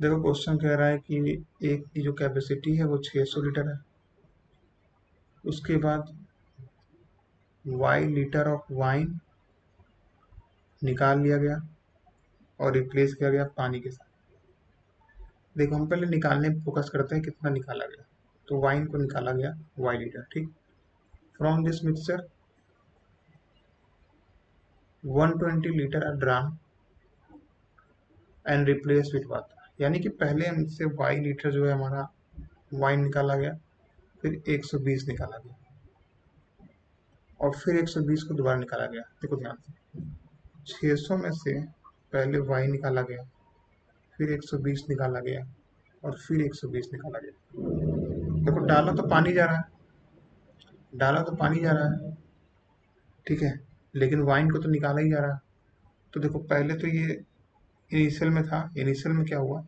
देखो क्वेश्चन कह रहा है कि एक की जो कैपेसिटी है वो 600 लीटर है। उसके बाद y लीटर ऑफ वाइन निकाल लिया गया और रिप्लेस किया गया पानी के साथ। देखो हम पहले निकालने पे फोकस करते हैं कितना निकाला गया। तो वाइन को निकाला गया y लीटर, ठीक। From this mixture 120 litre are drawn and replace with water. यानी कि पहले हमसे y लीटर जो है हमारा वाइन निकाला गया, फिर 120 निकाला गया और फिर 120 को दोबारा निकाला गया। देखो ध्यान से 600 में से पहले y निकाला गया, फिर 120 निकाला गया और फिर 120 निकाला गया। देखो डाला तो पानी जा रहा है, डाला तो पानी जा रहा है, ठीक है, लेकिन वाइन को तो निकाला ही जा रहा है। तो देखो पहले तो ये इनिशियल में था, इनिशियल में क्या हुआ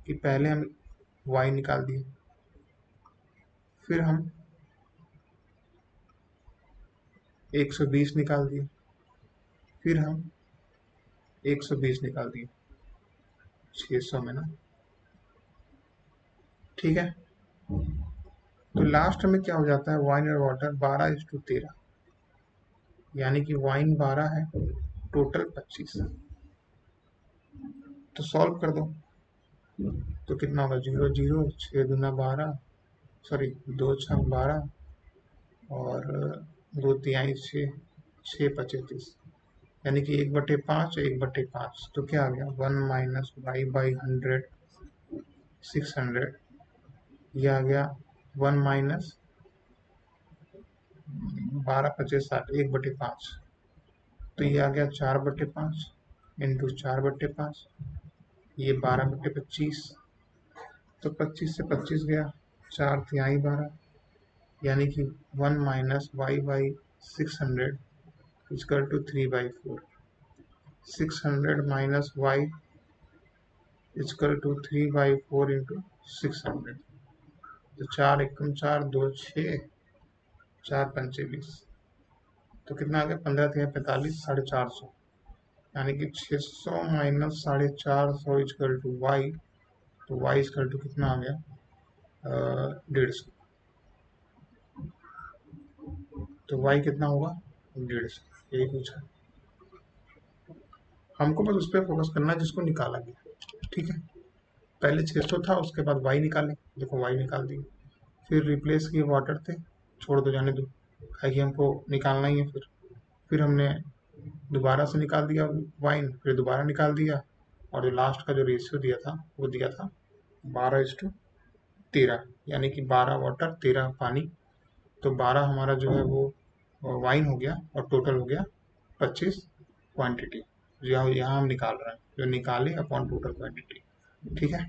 कि पहले हम वाइन निकाल दिए, फिर हम 120 निकाल दिए, फिर हम 120 निकाल दिए 600 में ना, ठीक है। तो लास्ट में क्या हो जाता है, वाइन और वाटर 12:13, यानी कि वाइन 12 है, टोटल 25 है। तो सॉल्व कर दो तो कितना होगा, 0 0, 6 दूना 12, सॉरी 2 6 12 और 2 तिहाई 6, 6 पचे 30, यानी कि 1/5 1/5। तो क्या आ गया, 1 माइनस वाई बाई 100 600। ये आ गया 1 माइनस 12 पचे 60 1/5। तो ये आ गया 4/5 इंटू 4/5, ये 12/25। तो 25 से 25 गया, 4 तिहाई 12, यानी कि 1 minus y by 600 equal to 3/4। 600 minus y equal to 3/4 into 600। तो 4 एकम 4 2 6, 4 पंचे 20। तो कितना आ गया, 15 तिहाई 45, 450, यानी कि 600 माइनस 450 इक्वल टू वाई। तो वाई इक्वल टू कितना आ गया, 150। तो वाई कितना होगा, 150, यही पूछा। हमको बस उस पर फोकस करना है जिसको निकाला गया, ठीक है। पहले 600 था, उसके बाद वाई निकाले, देखो वाई निकाल दिए, फिर रिप्लेस किए वाटर थे, छोड़ दो जाने दो, कि हमको निकालना ही है। फिर हमने दोबारा से निकाल दिया वाइन, फिर दोबारा निकाल दिया, और जो लास्ट का जो रेशियो दिया था वो दिया था 12:13, यानी कि 12 वाटर 13 पानी। तो 12 हमारा जो है वो वाइन हो गया और टोटल हो गया 25 क्वांटिटी। यहाँ हम निकाल रहे हैं, जो निकाले अपॉन टोटल क्वांटिटी, ठीक है।